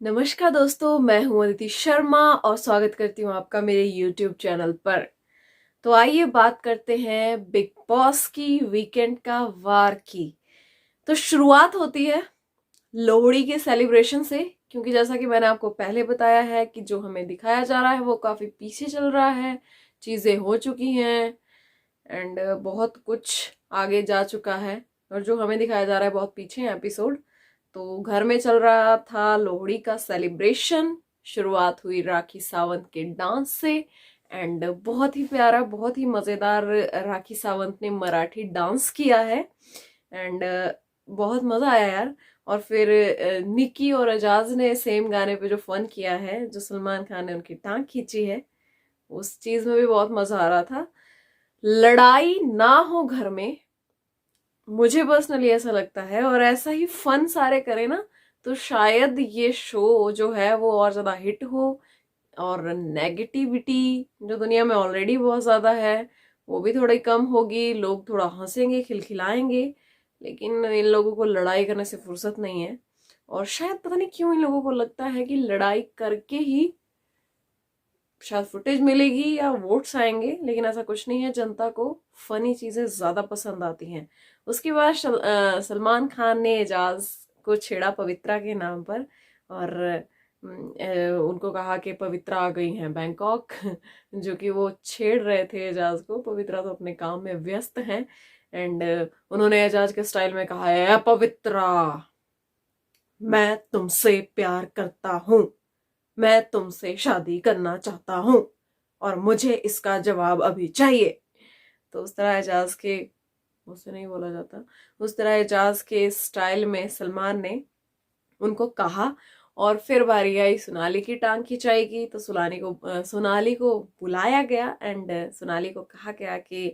नमस्कार दोस्तों, मैं हूं अदिति शर्मा और स्वागत करती हूं आपका मेरे YouTube चैनल पर। तो आइए बात करते हैं बिग बॉस की वीकेंड का वार की। तो शुरुआत होती है लोहड़ी के सेलिब्रेशन से, क्योंकि जैसा कि मैंने आपको पहले बताया है कि जो हमें दिखाया जा रहा है वो काफी पीछे चल रहा है, चीजें हो चुकी हैं एंड बहुत कुछ आगे जा चुका है और जो हमें दिखाया जा रहा है बहुत पीछे है एपिसोड। तो घर में चल रहा था लोहड़ी का सेलिब्रेशन। शुरुआत हुई राखी सावंत के डांस से एंड बहुत ही प्यारा, बहुत ही मजेदार राखी सावंत ने मराठी डांस किया है एंड बहुत मजा आया यार। और फिर निकी और एजाज ने सेम गाने पे जो फन किया है, जो सलमान खान ने उनकी टांग खींची है, उस चीज में भी बहुत मजा आ रहा था। लड़ाई ना हो घर में, मुझे पर्सनली ऐसा लगता है, और ऐसा ही फन सारे करें ना तो शायद ये शो जो है वो और ज्यादा हिट हो और नेगेटिविटी जो दुनिया में ऑलरेडी बहुत ज्यादा है वो भी थोड़ी कम होगी, लोग थोड़ा हंसेंगे, खिलखिलाएंगे। लेकिन इन लोगों को लड़ाई करने से फुर्सत नहीं है और शायद पता नहीं क्यों इन लोगों को लगता है कि लड़ाई करके ही शायद फुटेज मिलेगी या वोट्स आएंगे, लेकिन ऐसा कुछ नहीं है। जनता को फनी चीजें ज्यादा पसंद आती हैं। उसके बाद सलमान खान ने एजाज को छेड़ा पवित्रा के नाम पर और उनको कहा कि पवित्रा आ गई हैं बैंकॉक जो कि वो छेड़ रहे थे एजाज को। पवित्रा तो अपने काम में व्यस्त हैं एंड उन्होंने एजाज के स्टाइल में कहा है, पवित्रा मैं तुमसे प्यार करता हूं, मैं तुमसे शादी करना चाहता हूं और मुझे इसका जवाब अभी चाहिए। तो उस तरह एजाज के, मुझसे नहीं बोला जाता, उस तरह एजाज के स्टाइल में सलमान ने उनको कहा। और फिर बारी आई सोनाली की टांग खिंचाई की, तो सोनाली को बुलाया गया एंड सोनाली को कहा गया कि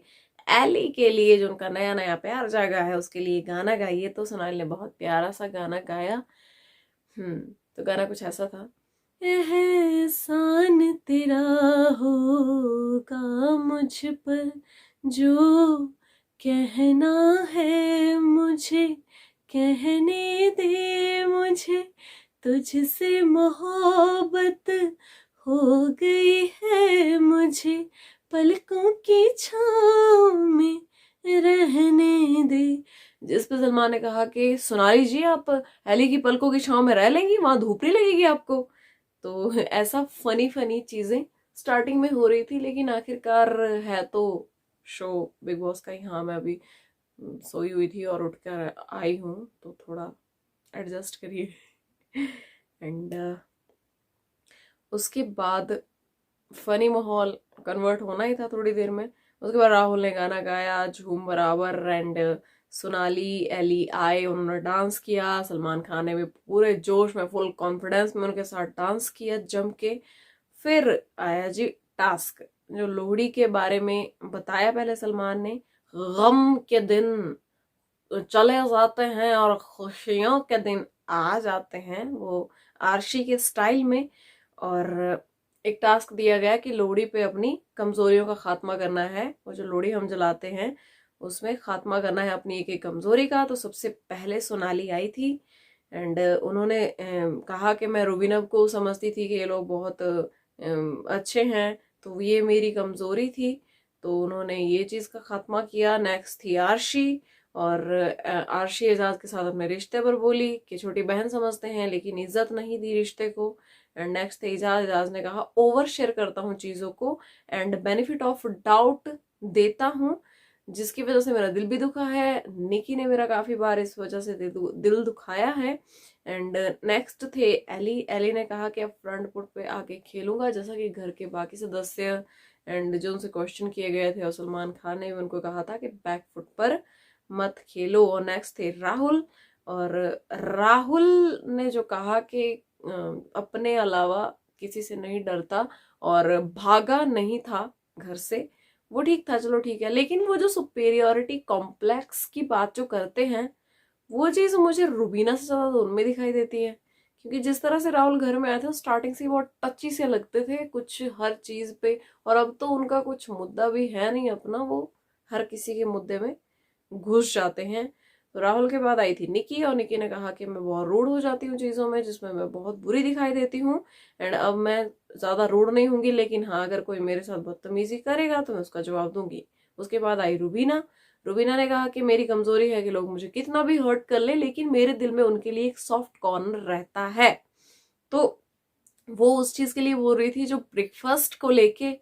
एली के लिए जो उनका नया नया प्यार जागा है उसके लिए गाना गाइए। तो सोनाली ने बहुत प्यारा सा गाना गाया। तो गाना कुछ ऐसा था, एहसान तेरा होगा मुझ पर जो कहना है मुझे कहने दे, मुझे तुझसे मोहब्बत हो गई है, मुझे पलकों की छाँव में रहने दे। जिस पे सलमान ने कहा कि सोनाली जी आप एली की पलकों की छांव में रह लेंगी, वहां धूप नहीं लगेगी आपको। तो ऐसा फनी फनी चीजें स्टार्टिंग में हो रही थी, लेकिन आखिरकार है तो शो बिग बॉस का ही। हाँ, मैं अभी सोई हुई थी और उठकर आई हूँ, तो थोड़ा एडजस्ट करिए एंड उसके बाद फनी माहौल कन्वर्ट होना ही था थोड़ी देर में। उसके बाद राहुल ने गाना गाया झूम बराबर एंड सोनाली एली आए, उन्होंने डांस किया। सलमान खान ने भी पूरे जोश में, फुल कॉन्फिडेंस में उनके साथ डांस किया जम के। फिर आया जी टास्क, जो लोहड़ी के बारे में बताया पहले सलमान ने। गम के दिन चले जाते हैं और खुशियों के दिन आ जाते हैं, वो आरशी के स्टाइल में। और एक टास्क दिया गया कि लोहड़ी पे अपनी कमजोरियों का खात्मा करना है। वो जो लोहड़ी हम जलाते हैं उसमें खात्मा करना है अपनी एक एक कमजोरी का। तो सबसे पहले सोनाली आई थी एंड उन्होंने कहा कि मैं रुबीनब को समझती थी कि ये लोग बहुत अच्छे हैं, तो ये मेरी कमजोरी थी। तो उन्होंने ये चीज का खात्मा किया। नेक्स्ट थी आरशी, और आरशी एजाज के साथ अपने रिश्ते पर बोली कि छोटी बहन समझते हैं लेकिन इज्जत नहीं दी रिश्ते को। एंड नेक्स्ट थे एजाज। एजाज ने कहा ओवर शेयर करता हूँ चीजों को एंड बेनिफिट ऑफ डाउट देता हूँ, जिसकी वजह से मेरा दिल भी दुखा है। निकी ने मेरा काफी बार इस वजह से दिल दुखाया है। एंड नेक्स्ट थे एली। एली ने कहा कि अब फ्रंट फुट पे आके खेलूंगा जैसा कि घर के बाकी सदस्य एंड जो उनसे क्वेश्चन किए गए थे, और सलमान खान ने भी उनको कहा था कि बैक फुट पर मत खेलो। और नेक्स्ट थे राहुल, और राहुल ने जो कहा कि अपने अलावा किसी से नहीं डरता और भागा नहीं था घर से, वो ठीक था, चलो ठीक है। लेकिन वो जो सुपेरियोरिटी कॉम्प्लेक्स की बात जो करते हैं, वो चीज मुझे रुबीना से ज्यादा तो उनमें दिखाई देती है। क्योंकि जिस तरह से राहुल घर में आए थे स्टार्टिंग से बहुत टची से लगते थे कुछ हर चीज पे, और अब तो उनका कुछ मुद्दा भी है नहीं अपना, वो हर किसी के मुद्दे में घुस जाते हैं। तो राहुल के बाद आई थी निकी, और निकी ने कहा कि मैं बहुत रूड हो जाती हूँ चीज़ों में, जिसमें मैं बहुत बुरी दिखाई देती हूँ, एंड अब मैं ज़्यादा रूड नहीं होंगी, लेकिन हाँ अगर कोई मेरे साथ बदतमीजी करेगा तो मैं उसका जवाब दूंगी। उसके बाद आई रुबीना। रुबीना ने कहा कि मेरी कमजोरी है कि लोग मुझे कितना भी हर्ट कर ले, लेकिन मेरे दिल में उनके लिए एक सॉफ्ट कॉर्नर रहता है। तो वो उस चीज के लिए बोल रही थी जो ब्रेकफास्ट को लेके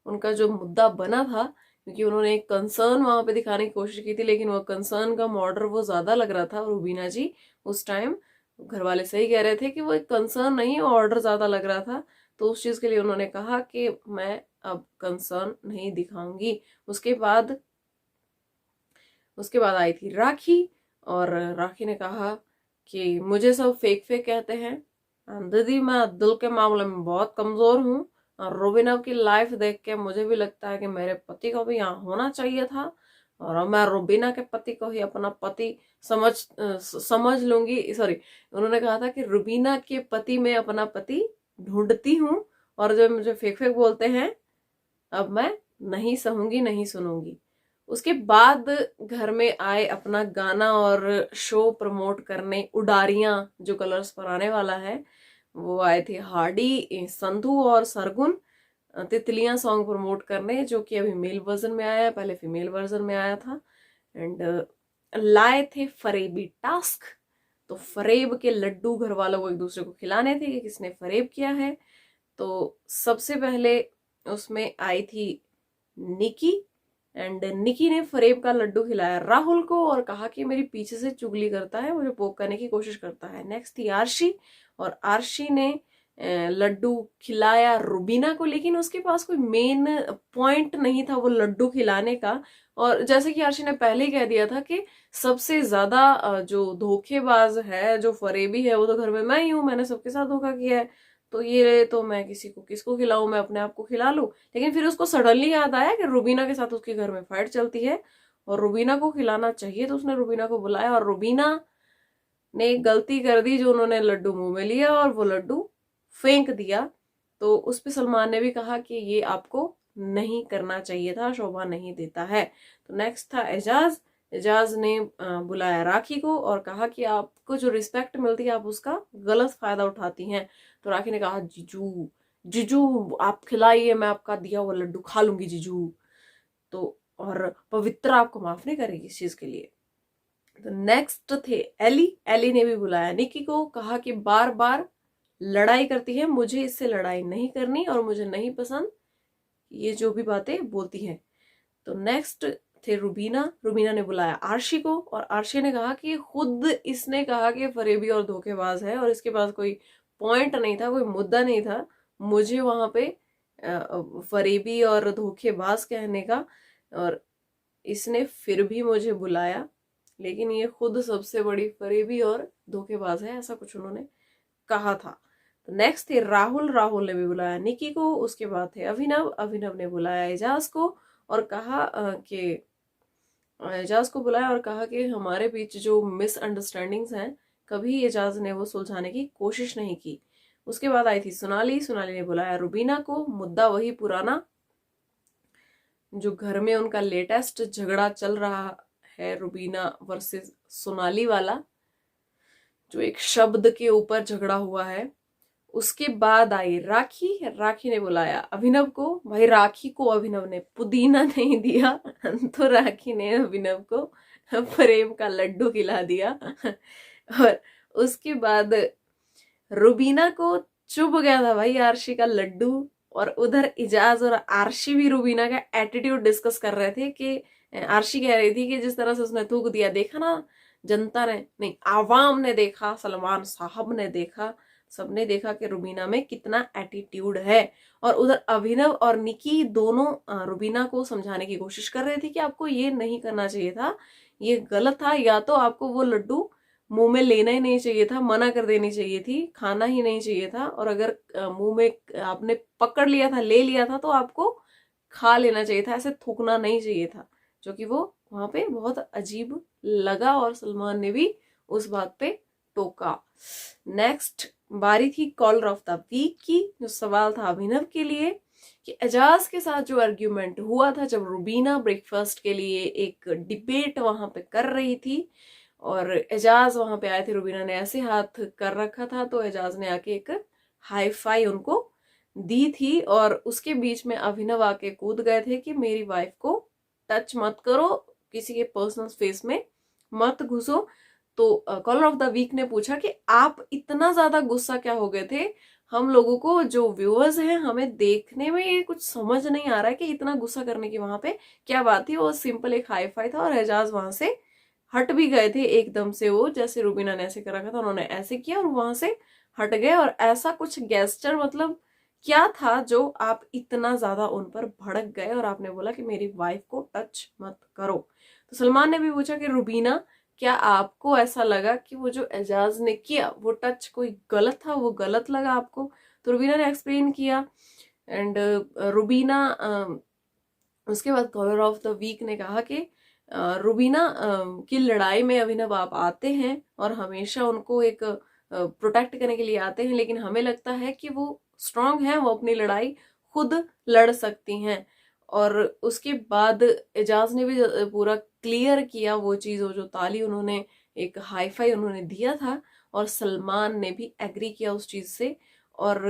उनका जो मुद्दा बना था, क्योंकि उन्होंने एक कंसर्न वहां पे दिखाने की कोशिश की थी, लेकिन वो कंसर्न का मॉडर वो ज्यादा लग रहा था। रुबीना जी उस टाइम घर वाले सही कह रहे थे कि वो एक कंसर्न नहीं, ऑर्डर ज्यादा लग रहा था। तो उस चीज के लिए उन्होंने कहा कि मैं अब कंसर्न नहीं दिखाऊंगी। उसके बाद आई थी राखी, और राखी ने कहा कि मुझे सब फेक फेक कहते हैं, दीदी मैं दिल के मामले में बहुत कमजोर हूँ, और रुबीना की लाइफ देख के मुझे भी लगता है कि मेरे पति को भी यहाँ होना चाहिए था, और अब मैं रुबीना के पति को ही अपना पति समझ लूंगी। सॉरी, उन्होंने कहा था कि रुबीना के पति में अपना पति ढूंढती हूँ, और जो मुझे फेक फेक बोलते हैं अब मैं नहीं सहूंगी, नहीं सुनूंगी। उसके बाद घर में आए अपना गाना और शो प्रमोट करने, उडारियां जो कलर्स पर आने वाला है, वो आए थे हार्डी, संधू और सरगुन तितलियां सॉन्ग प्रमोट करने, जो कि अभी मेल वर्जन में आया है, पहले फीमेल वर्जन में आया था। एंड लाए थे फरेबी टास्क। तो फरेब के लड्डू घर वालों को एक दूसरे को खिलाने थे कि किसने फरेब किया है। तो सबसे पहले उसमें आई थी निकी, एंड निकी ने फरेब का लड्डू खिलाया राहुल को और कहा कि मेरी पीछे से चुगली करता है, मुझे पोक करने की कोशिश करता है। नेक्स्ट थी आरशी, और आरशी ने लड्डू खिलाया रुबीना को, लेकिन उसके पास कोई मेन पॉइंट नहीं था वो लड्डू खिलाने का। और जैसे कि आरशी ने पहले ही कह दिया था कि सबसे ज्यादा जो धोखेबाज है, जो फरेबी है, वो तो घर में मैं ही हूँ, मैंने सबके साथ धोखा किया है, तो ये तो मैं किसको खिलाऊं, मैं अपने आप को खिला लूं। लेकिन फिर उसको सडनली याद आया कि रुबीना के साथ उसके घर में फाइट चलती है और रुबीना को खिलाना चाहिए, तो उसने रुबीना को बुलाया, और रुबीना ने एक गलती कर दी, जो उन्होंने लड्डू मुंह में लिया और वो लड्डू फेंक दिया। तो उस पे सलमान ने भी कहा कि ये आपको नहीं करना चाहिए था, शोभा नहीं देता है। तो नेक्स्ट था एजाज। एजाज ने बुलाया राखी को और कहा कि आपको जो रिस्पेक्ट मिलती है आप उसका गलत फायदा उठाती हैं। तो राखी ने कहा जीजू जीजू आप खिलाइए, मैं आपका दिया हुआ लड्डू खा लूंगी जीजू। तो और पवित्र आपको माफ नहीं करेगी इस चीज के लिए। तो नेक्स्ट थे एली। एली ने भी बुलाया निकी को, कहा कि बार बार लड़ाई करती है, मुझे इससे लड़ाई नहीं करनी और मुझे नहीं पसंद ये जो भी बातें बोलती हैं। तो नेक्स्ट थे रुबीना। रुबीना ने बुलाया आरशी को, और आरशी ने कहा कि खुद इसने कहा कि फरेबी और धोखेबाज है और इसके पास कोई पॉइंट नहीं था, कोई मुद्दा नहीं था मुझे वहां पे फरेबी और धोखेबाज कहने का, और इसने फिर भी मुझे बुलाया, लेकिन ये खुद सबसे बड़ी फरेबी और धोखेबाज है, ऐसा कुछ उन्होंने कहा था। तो नेक्स्ट थे राहुल। राहुल ने भी बुलाया निकी को। उसके बाद थे अभिनव। अभिनव ने बुलाया एजाज को और कहा कि एजाज को बुलाया और कहा कि हमारे बीच जो मिसअंडरस्टैंडिंग्स हैं कभी एजाज ने वो सुलझाने की कोशिश नहीं की। उसके बाद आई थी सोनाली। सोनाली ने बुलाया रुबीना को। मुद्दा वही पुराना, जो घर में उनका लेटेस्ट झगड़ा चल रहा है, रुबीना वर्सेस सोनाली वाला, जो एक शब्द के ऊपर झगड़ा हुआ है। उसके बाद आई राखी। राखी ने बुलाया अभिनव को। भाई राखी को अभिनव ने पुदीना नहीं दिया तो राखी ने अभिनव को प्रेम का लड्डू खिला दिया। और उसके बाद रुबीना को चुभ गया था भाई आरशी का लड्डू, और उधर इजाज और आरशी भी रुबीना का एटीट्यूड डिस्कस कर रहे थे कि आरशी कह रही थी कि जिस तरह से उसने थूक दिया, देखा ना जनता ने, नहीं आवाम ने देखा, सलमान साहब ने देखा, सबने देखा कि रुबीना में कितना एटीट्यूड है। और उधर अभिनव और निकी दोनों रुबीना को समझाने की कोशिश कर रहे थे कि आपको ये नहीं करना चाहिए था, ये गलत था, या तो आपको वो लड्डू मुंह में लेना ही नहीं चाहिए था, मना कर देनी चाहिए थी, खाना ही नहीं चाहिए था, और अगर मुंह में आपने पकड़ लिया था, ले लिया था, तो आपको खा लेना चाहिए था, ऐसे थूकना नहीं चाहिए था, जो कि वो वहां पे बहुत अजीब लगा और सलमान ने भी उस बात पे टोका। नेक्स्ट बारी थी कॉलर ऑफ द वीक की, जो सवाल था अभिनव के लिए कि एजाज के साथ जो आर्ग्यूमेंट हुआ था जब रुबीना ब्रेकफास्ट के लिए एक डिबेट वहां पे कर रही थी, और एजाज वहां पे आए थे, रुबीना ने ऐसे हाथ कर रखा था तो एजाज ने आके एक हाई फाई उनको दी थी, और उसके बीच में अभिनव आके कूद गए थे कि मेरी वाइफ को टच मत करो, किसी के पर्सनल स्पेस में मत घुसो। तो कॉलर ऑफ द वीक ने पूछा कि आप इतना ज्यादा गुस्सा क्या हो गए थे, हम लोगों को जो व्यूअर्स हैं हमें देखने में ये कुछ समझ नहीं आ रहा है कि इतना गुस्सा करने की वहां पे क्या बात थी। वो सिंपल एक हाई फाई था और एजाज वहां से हट भी गए थे एकदम से, वो जैसे रुबीना ने ऐसे कर रखा था उन्होंने ऐसे किया और वहां से हट गए। और ऐसा कुछ गेस्चर मतलब क्या था जो आप इतना ज्यादा उन पर भड़क गए और आपने बोला कि मेरी वाइफ को टच मत करो। तो सलमान ने भी पूछा कि रुबीना क्या आपको ऐसा लगा कि वो जो एजाज ने किया वो टच कोई गलत था, वो गलत लगा आपको? तो रुबीना ने एक्सप्लेन किया। एंड रुबीना उसके बाद कॉलर ऑफ द वीक ने कहा कि रुबीना की लड़ाई में अभिनव आप आते हैं और हमेशा उनको एक प्रोटेक्ट करने के लिए आते हैं, लेकिन हमें लगता है कि वो स्ट्रांग हैं, वो अपनी लड़ाई खुद लड़ सकती हैं। और उसके बाद एजाज ने भी पूरा क्लियर किया वो चीज, वो जो ताली उन्होंने एक हाई फाई उन्होंने दिया था, और सलमान ने भी एग्री किया उस चीज से, और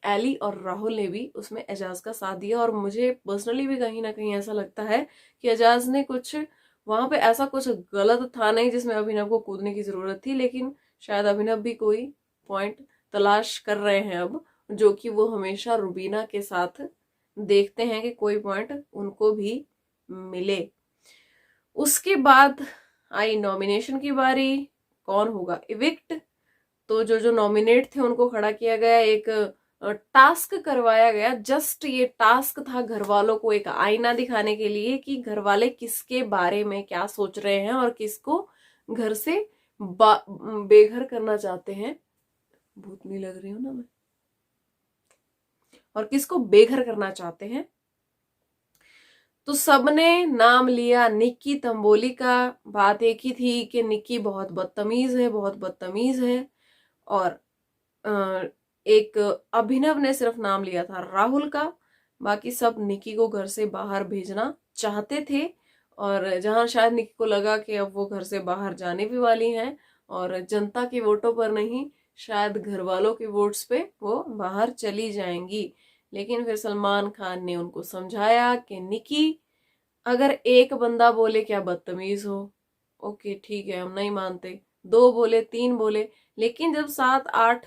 एली और राहुल ने भी उसमें एजाज का साथ दिया। और मुझे पर्सनली भी कहीं ना कहीं ऐसा लगता है कि एजाज ने कुछ वहां पे ऐसा कुछ गलत था नहीं जिसमें अभिनव को कूदने की जरूरत थी, लेकिन शायद अभिनव भी कोई पॉइंट तलाश कर रहे हैं अब, जो कि वो हमेशा रुबीना के साथ देखते हैं कि कोई पॉइंट उनको भी मिले। उसके बाद आई नॉमिनेशन की बारी, कौन होगा इविक्ट। तो जो जो नॉमिनेट थे उनको खड़ा किया गया, एक टास्क करवाया गया। जस्ट ये टास्क था घर वालों को एक आईना दिखाने के लिए कि घर वाले किसके बारे में क्या सोच रहे हैं और किसको घर से बेघर करना चाहते हैं। भूतनी लग रही हूं ना मैं? और किसको बेघर करना चाहते हैं। तो सबने नाम लिया निक्की तंबोली का। बात एक ही थी कि निक्की बहुत बदतमीज है, बहुत बदतमीज है। और एक अभिनव ने सिर्फ नाम लिया था राहुल का, बाकी सब निक्की को घर से बाहर भेजना चाहते थे। और जहां शायद निक्की को लगा कि अब वो घर से बाहर जाने भी वाली हैं और जनता के वोटों पर नहीं, शायद घर वालों के वोट्स पे वो बाहर चली जाएंगी। लेकिन फिर सलमान खान ने उनको समझाया कि निक्की, अगर एक बंदा बोले क्या बदतमीज हो, ओके ठीक है हम नहीं मानते, दो बोले, तीन बोले, लेकिन जब 7, 8,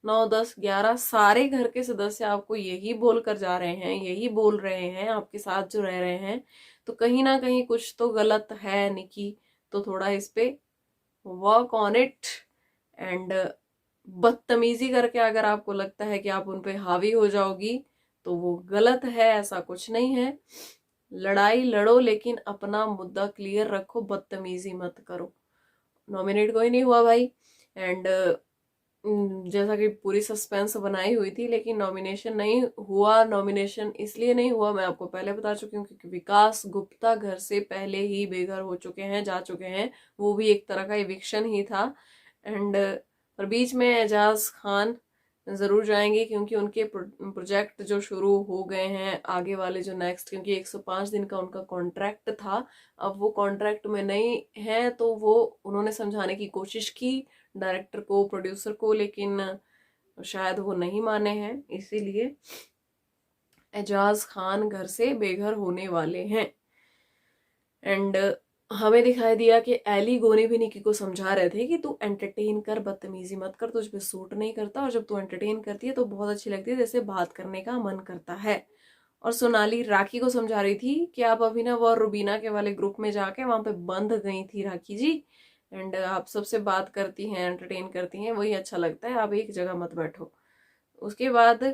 9, 10, 11 सारे घर के सदस्य आपको यही बोल कर जा रहे हैं, यही बोल रहे हैं, आपके साथ जो रह रहे हैं, तो कहीं ना कहीं कुछ तो गलत है निकी। तो थोड़ा इस पे वर्क ऑन इट। एंड बदतमीजी करके अगर आपको लगता है कि आप उन पे हावी हो जाओगी तो वो गलत है, ऐसा कुछ नहीं है। लड़ाई लड़ो लेकिन अपना मुद्दा क्लियर रखो, बदतमीजी मत करो। नॉमिनेट कोई नहीं हुआ भाई। एंड जैसा कि पूरी सस्पेंस बनाई हुई थी, लेकिन नॉमिनेशन नहीं हुआ। नॉमिनेशन इसलिए नहीं हुआ, मैं आपको पहले बता चुकी हूँ, क्योंकि विकास गुप्ता घर से पहले ही बेघर हो चुके हैं, जा चुके हैं। वो भी एक तरह का इविक्शन ही था। एंड पर बीच में एजाज खान जरूर जाएंगे क्योंकि उनके प्रोजेक्ट जो शुरू हो गए हैं आगे वाले जो नेक्स्ट, क्योंकि 105 दिन का उनका कॉन्ट्रैक्ट था, अब वो कॉन्ट्रैक्ट में नहीं है। तो वो उन्होंने समझाने की कोशिश की डायरेक्टर को, प्रोड्यूसर को, लेकिन शायद वो नहीं माने हैं, इसीलिए एजाज खान घर से बेघर होने वाले हैं। एंड हमें दिखाई दिया कि एली गोनी भी निकी को समझा रहे थे कि तू एंटरटेन कर, बदतमीजी मत कर, तुझ पे सूट नहीं करता, और जब तू एंटरटेन करती है तो बहुत अच्छी लगती है, जैसे बात करने का मन करता है। और सोनाली राखी को समझा रही थी कि आप अभिनव और रुबीना के वाले ग्रुप में जाके वहां पे बंद गई थी राखी जी, एंड आप सबसे बात करती हैं, एंटरटेन करती हैं, वही अच्छा लगता है, आप एक जगह मत बैठो। उसके बाद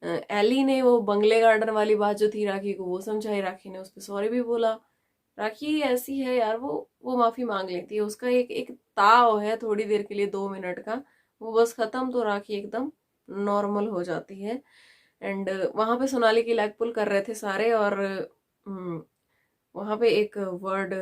एली ने वो बंगले गार्डन वाली बात जो थी राखी को वो समझाई, राखी ने उस पर सॉरी भी बोला। राखी ऐसी है यार, वो माफी मांग लेती है, उसका एक एक ताव है थोड़ी देर के लिए, 2 मिनट का, वो बस खत्म तो राखी एकदम नॉर्मल हो जाती है। एंड वहां पे सोनाली की लेग पुल कर रहे थे सारे, और वहां पे एक वर्ड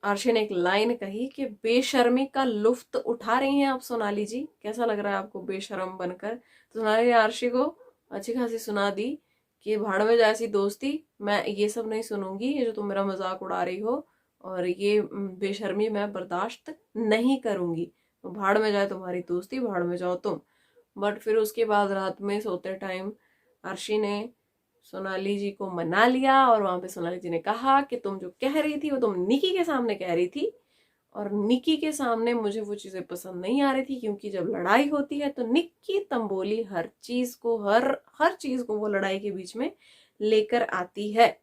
आरशी ने एक लाइन कही कि बेशर्मी का लुफ्त उठा रही हैं आप सोनाली जी, कैसा लग रहा है आपको बेशर्म बनकर? तो सोनाली ने आरशी को अच्छी खासी सुना दी कि भाड़ में जैसी दोस्ती, मैं ये सब नहीं सुनूंगी, ये जो तुम मेरा मजाक उड़ा रही हो और ये बेशर्मी मैं बर्दाश्त नहीं करूंगी। तो भाड़ में जाए तुम्हारी दोस्ती, भाड़ में जाओ तुम। बट फिर उसके बाद रात में सोते टाइम अर्शी ने सोनाली जी को मना लिया, और वहां पे सोनाली जी ने कहा कि तुम जो कह रही थी वो तुम निकी के सामने कह रही थी, और निकी के सामने मुझे वो चीजें पसंद नहीं आ रही थी, क्योंकि जब लड़ाई होती है तो निक्की तंबोली हर चीज को, हर चीज को वो लड़ाई के बीच में लेकर आती है।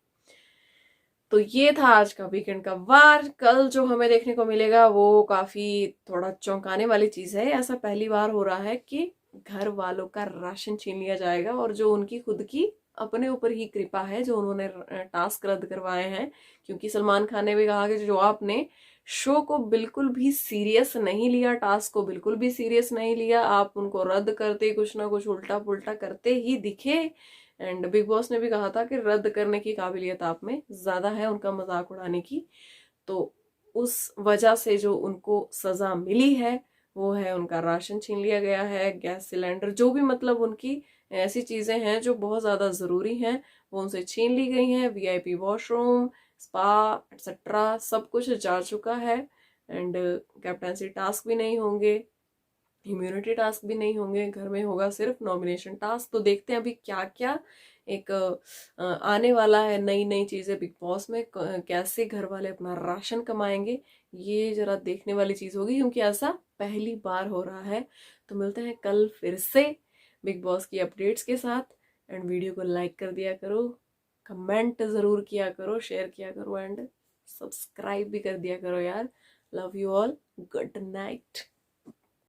तो ये था आज का वीकेंड का वार। कल जो हमें देखने को मिलेगा वो काफी थोड़ा चौंकाने वाली चीज है। ऐसा पहली बार हो रहा है कि घर वालों का राशन छीन लिया जाएगा, और जो उनकी खुद की अपने ऊपर ही कृपा है, जो उन्होंने टास्क रद्द करवाए हैं। क्योंकि सलमान खान ने भी कहा कि जो आपने शो को बिल्कुल भी सीरियस नहीं लिया, टास्क को बिल्कुल भी सीरियस नहीं लिया, आप उनको रद्द करते कुछ ना कुछ उल्टा पुल्टा करते ही दिखे। एंड बिग बॉस ने भी कहा था कि रद्द करने की काबिलियत आप में ज्यादा है, उनका मजाक उड़ाने की। तो उस वजह से जो उनको सजा मिली है वो है उनका राशन छीन लिया गया है, गैस सिलेंडर, जो भी मतलब उनकी ऐसी चीजें हैं जो बहुत ज्यादा जरूरी हैं वो उनसे छीन ली गई हैं। वीआईपी वॉशरूम, स्पा एक्सेट्रा सब कुछ जा चुका है। एंड कैप्टनसी टास्क भी नहीं होंगे, इम्यूनिटी टास्क भी नहीं होंगे, घर में होगा सिर्फ नॉमिनेशन टास्क। तो देखते हैं अभी क्या क्या एक आने वाला है, नई नई चीजें बिग बॉस में, कैसे घर वाले अपना राशन कमाएंगे, ये जरा देखने वाली चीज होगी, क्योंकि ऐसा पहली बार हो रहा है। तो मिलते हैं कल फिर से बिग बॉस की अपडेट्स के साथ। एंड वीडियो को लाइक कर दिया करो, कमेंट जरूर किया करो, शेयर किया करो, एंड सब्सक्राइब भी कर दिया करो यार। Love you all, good night.